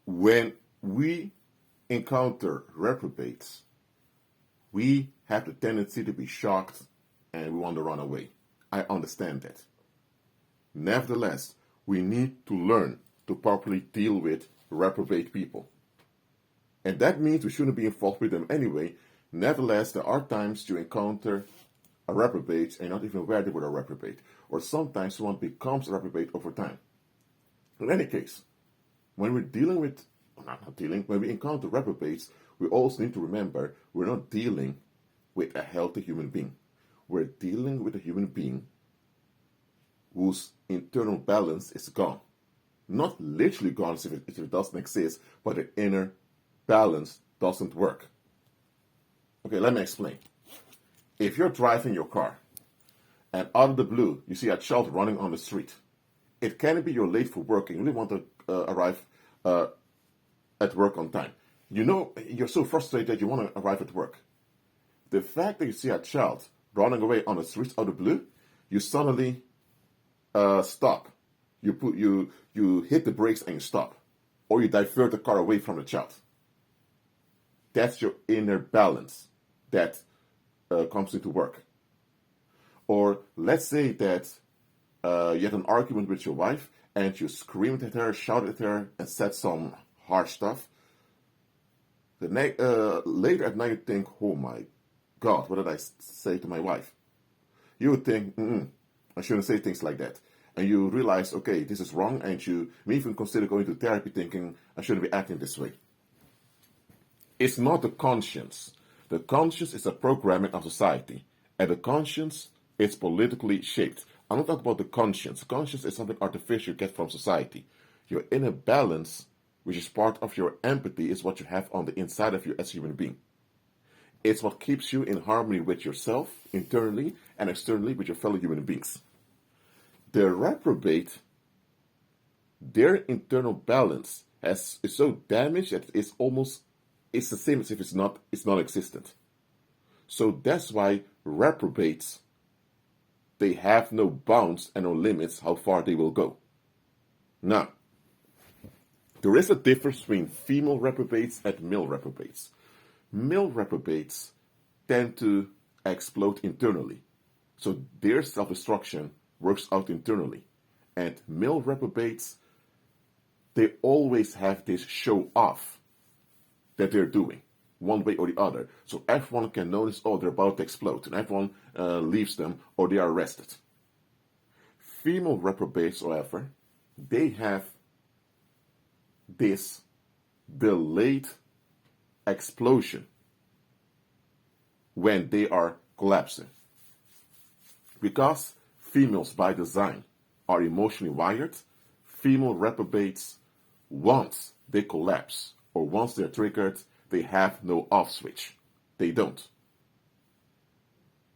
When we encounter reprobates, we have the tendency to be shocked and we want to run away. I understand that. Nevertheless, we need to learn to properly deal with reprobate people. And that means we shouldn't be involved with them anyway. Nevertheless, there are times you encounter a reprobate and not even aware they were a reprobate. Or sometimes one becomes a reprobate over time. In any case, when we're dealing with, when we encounter reprobates, we also need to remember we're not dealing with a healthy human being. We're dealing with a human being whose internal balance is gone. Not literally gone if it doesn't exist, but the inner balance doesn't work. Okay, let me explain. If you're driving your car and out of the blue you see a child running on the street, it can be you're late for work and you really want to arrive at work on time. You know, you're so frustrated you want to arrive at work. The fact that you see a child running away on the streets out of the blue, you suddenly stop. You hit the brakes and you stop. Or you divert the car away from the child. That's your inner balance that comes into work. Or let's say that you had an argument with your wife and you screamed at her, shouted at her, and said some harsh stuff. Later at night you think, oh my God, what did I say to my wife? You would think, I shouldn't say things like that. And you realize, okay, this is wrong, and you may even consider going to therapy thinking, I shouldn't be acting this way. It's not the conscience. The conscience is a programming of society, and the conscience is politically shaped. I'm not talking about the conscience. Conscience is something artificial you get from society. Your inner balance, which is part of your empathy, is what you have on the inside of you as a human being. It's what keeps you in harmony with yourself, internally, and externally with your fellow human beings. The reprobate, their internal balance is so damaged that it's the same as if it's non-existent. So that's why reprobates, they have no bounds and no limits how far they will go. Now, there is a difference between female reprobates and male reprobates. Male reprobates tend to explode internally. So their self-destruction works out internally. And male reprobates, they always have this show off that they're doing, one way or the other. So everyone can notice, oh, they're about to explode, and everyone leaves them or they are arrested. Female reprobates, however, they have this delayed explosion when they are collapsing. Because females by design are emotionally wired, female reprobates, once they collapse or once they're triggered, they have no off switch. They don't.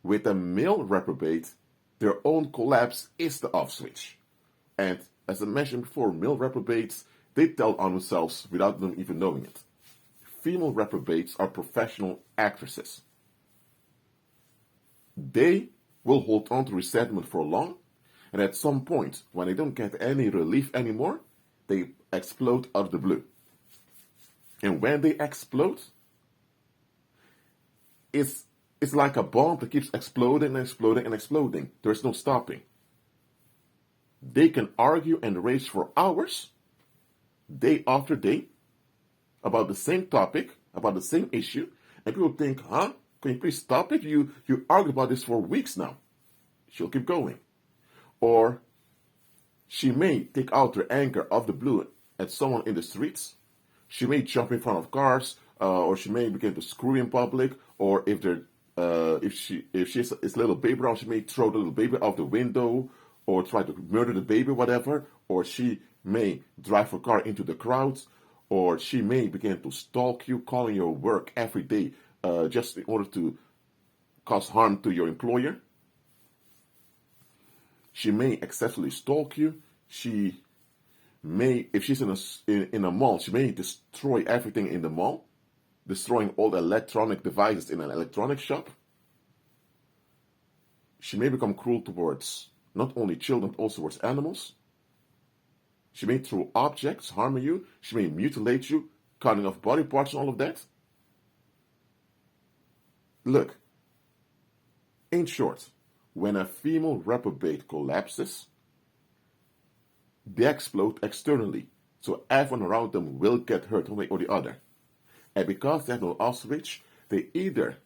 With a male reprobate, their own collapse is the off switch. And as I mentioned before, male reprobates, they tell on themselves without them even knowing it. Female reprobates are professional actresses. They will hold on to resentment for long, and at some point, when they don't get any relief anymore, they explode out of the blue. And when they explode, it's like a bomb that keeps exploding and exploding and exploding. There's no stopping. They can argue and rage for hours, day after day, about the same topic, about the same issue, and people think, can you please stop it? You argued about this for weeks now. She'll keep going. Or she may take out her anger of the blue at someone in the streets. She may jump in front of cars, or she may begin to scream in public, or if she's a little baby around, she may throw the little baby out the window, or try to murder the baby, whatever. Or she may drive her car into the crowds, or she may begin to stalk you, calling your work every day, just in order to cause harm to your employer. She may excessively stalk you. She may, if she's in a mall, she may destroy everything in the mall, destroying all the electronic devices in an electronic shop. She may become cruel towards not only children, but also towards animals. She may throw objects, harming you. She may mutilate you, cutting off body parts and all of that. Look, in short, when a female reprobate collapses, they explode externally. So everyone around them will get hurt one way or the other. And because they have no outreach, they either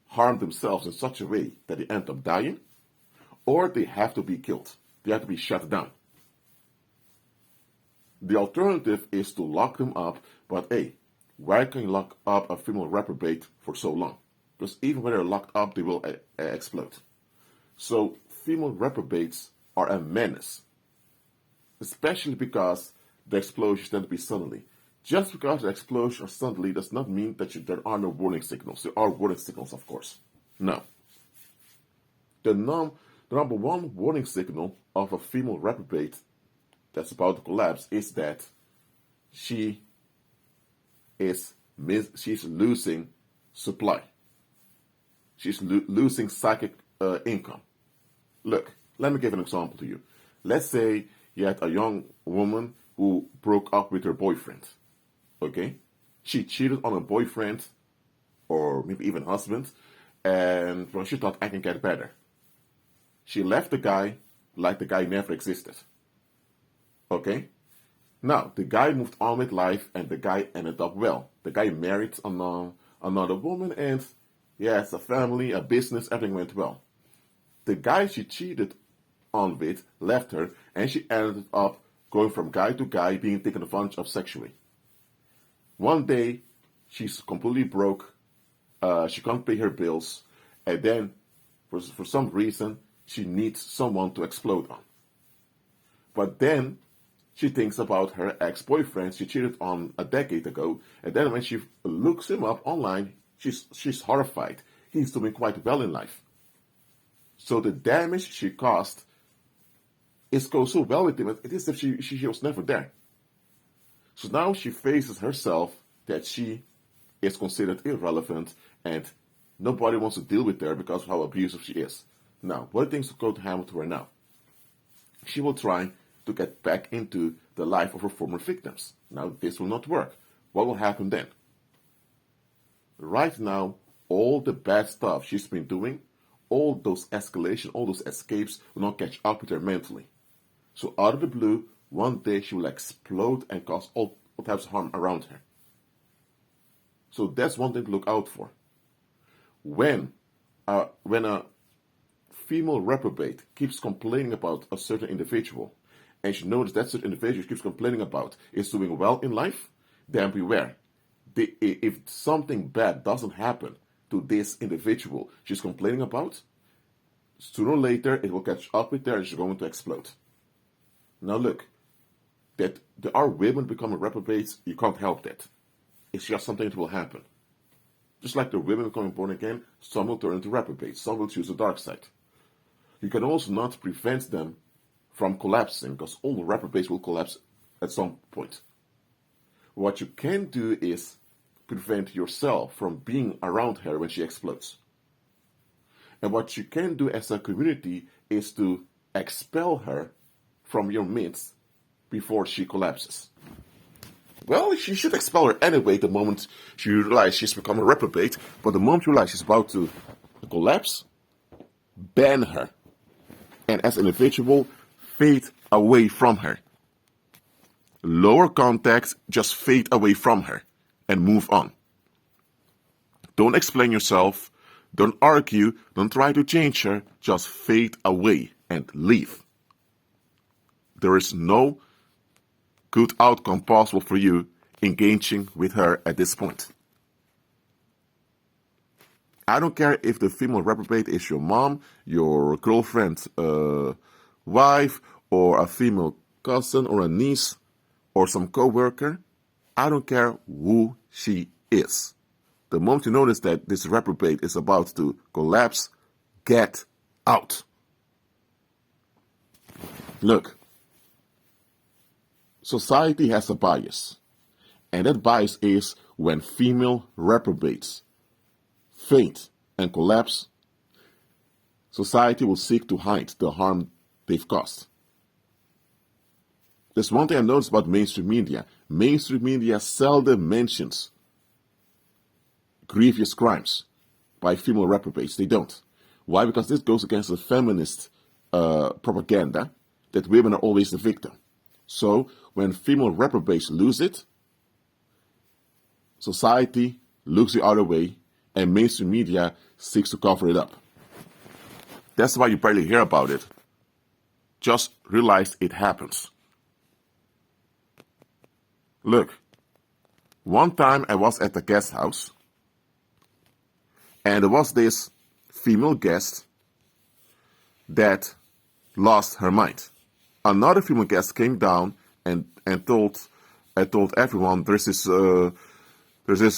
harm themselves in such a way that they end up dying, or they have to be killed. They have to be shut down. The alternative is to lock them up, but hey, why can you lock up a female reprobate for so long? Because even when they're locked up, they will explode. So female reprobates are a menace, especially because the explosions tend to be suddenly. Just because the explosions are suddenly does not mean that there are no warning signals. There are warning signals, of course. No. The number one warning signal of a female reprobate that's about to collapse is that she's losing supply. She's losing psychic income. Look, let me give an example to you. Let's say you had a young woman who broke up with her boyfriend. Okay? She cheated on her boyfriend, or maybe even husband, and well, she thought, I can get better. She left the guy like the guy never existed. Okay? Now, the guy moved on with life, and the guy ended up well. The guy married another woman, and he has a family, a business, everything went well. The guy she cheated on with left her, and she ended up going from guy to guy, being taken advantage of sexually. One day, she's completely broke. She can't pay her bills, and then, for some reason, she needs someone to explode on. But then, she thinks about her ex-boyfriend she cheated on a decade ago, and then when she looks him up online, she's horrified. He's doing quite well in life. So the damage she caused goes so well with him, it is as if she was never there. So now she faces herself that she is considered irrelevant and nobody wants to deal with her because of how abusive she is. Now, what do you think is going to happen to her now? She will try to get back into the life of her former victims. Now, this will not work. What will happen then? Right now, all the bad stuff she's been doing, all those escalations, all those escapes will not catch up with her mentally. So out of the blue, one day she will explode and cause all types of harm around her. So that's one thing to look out for. When a female reprobate keeps complaining about a certain individual, and she notices that certain individual she keeps complaining about is doing well in life, then beware. If something bad doesn't happen to this individual she's complaining about, sooner or later it will catch up with her and she's going to explode. Now look, that there are women becoming reprobates, you can't help that. It's just something that will happen. Just like the women becoming born again, some will turn into reprobates, some will choose the dark side. You can also not prevent them from collapsing, because all reprobates will collapse at some point. What you can do is prevent yourself from being around her when she explodes. And what you can do as a community is to expel her from your midst before she collapses. Well, you should expel her anyway the moment you realize she's become a reprobate, but the moment you realize she's about to collapse, ban her. And as an individual, fade away from her. Lower contact, just fade away from her and move on. Don't explain yourself, don't argue, don't try to change her, just fade away and leave. There is no good outcome possible for you engaging with her at this point. I don't care if the female reprobate is your mom, your girlfriend's wife, or a female cousin or a niece or some co-worker. I don't care who she is. The moment you notice that this reprobate is about to collapse, get out. Look, society has a bias, and that bias is when female reprobates faint and collapse, society will seek to hide the harm they've caused. There's one thing I noticed about mainstream media. Mainstream media seldom mentions grievous crimes by female reprobates. They don't. Why? Because this goes against the feminist propaganda that women are always the victim. So when female reprobates lose it, society looks the other way, and mainstream media seeks to cover it up. That's why you barely hear about it. Just realize it happens. Look, one time I was at the guest house, and there was this female guest that lost her mind. Another female guest came down and told everyone there's this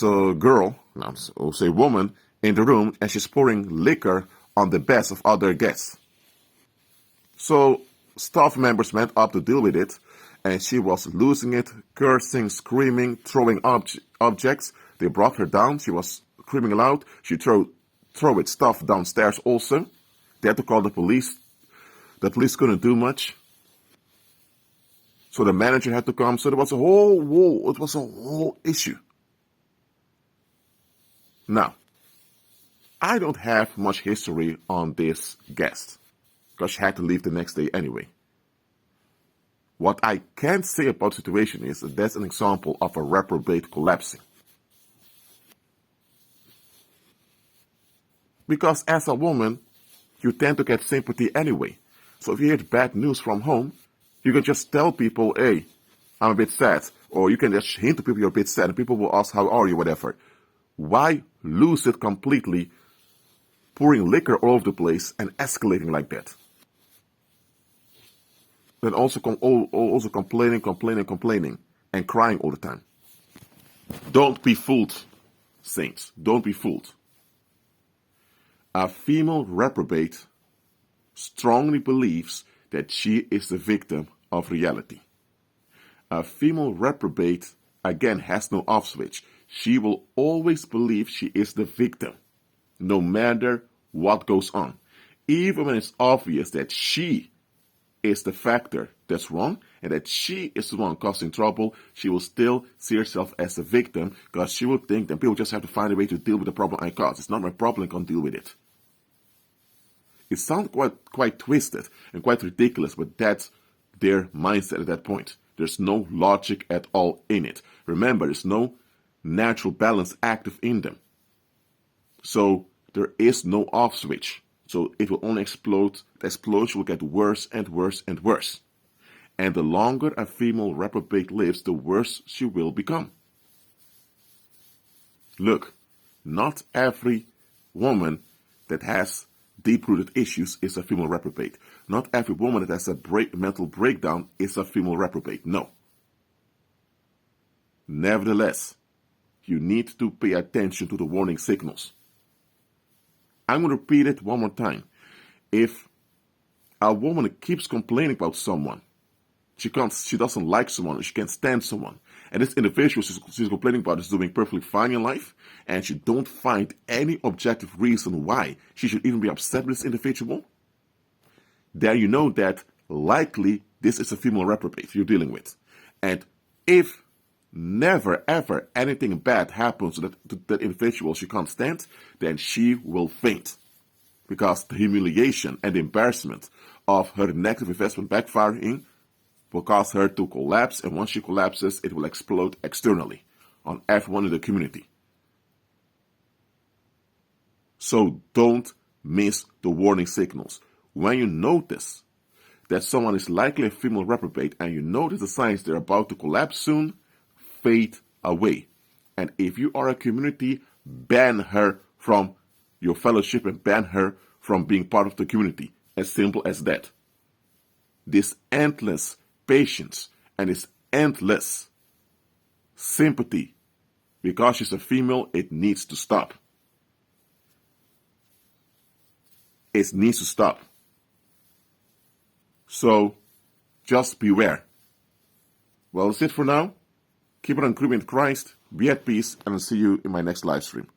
girl, I'll say woman, in the room, and she's pouring liquor on the beds of other guests. So staff members went up to deal with it, and she was losing it, cursing, screaming, throwing objects. They brought her down. She was screaming loud. She threw it stuff downstairs also. They had to call the police. The police couldn't do much. So the manager had to come. So there was a whole issue. Now, I don't have much history on this guest, because she had to leave the next day anyway. What I can say about the situation is that that's an example of a reprobate collapsing. Because as a woman, you tend to get sympathy anyway. So if you hear bad news from home, you can just tell people, hey, I'm a bit sad. Or you can just hint to people you're a bit sad, and people will ask, how are you, whatever. Why lose it completely, pouring liquor all over the place and escalating like that? Then also complaining, and crying all the time. Don't be fooled, saints. Don't be fooled. A female reprobate strongly believes that she is the victim of reality. A female reprobate, again, has no off switch. She will always believe she is the victim, no matter what goes on. Even when it's obvious that she is the factor that's wrong, and that she is the one causing trouble, she will still see herself as a victim, because she will think that people just have to find a way to deal with the problem I caused. It's not my problem, I can't deal with it. It sounds quite twisted and quite ridiculous, but that's their mindset at that point. There's no logic at all in it. Remember, there's no natural balance active in them. So there is no off switch. So it will only explode. The explosion will get worse and worse and worse. And the longer a female reprobate lives, the worse she will become. Look, not every woman that has deep-rooted issues is a female reprobate. Not every woman that has a mental breakdown is a female reprobate. No. Nevertheless, you need to pay attention to the warning signals. I'm going to repeat it one more time. If a woman keeps complaining about someone, she doesn't like someone, she can't stand someone, and this individual she's complaining about is doing perfectly fine in life, and she don't find any objective reason why she should even be upset with this individual, then you know that likely this is a female reprobate you're dealing with. And if never ever anything bad happens to that individual she can't stand, then she will faint. Because the humiliation and embarrassment of her negative investment backfiring will cause her to collapse, and once she collapses, it will explode externally on everyone in the community. So don't miss the warning signals. When you notice that someone is likely a female reprobate, and you notice the signs they're about to collapse soon, fade away. And if you are a community, ban her from your fellowship and ban her from being part of the community. As simple as that. This endless patience and this endless sympathy, because she's a female, it needs to stop. It needs to stop. So, just beware. Well, that's it for now. Keep on agreeing with Christ, be at peace, and I'll see you in my next live stream.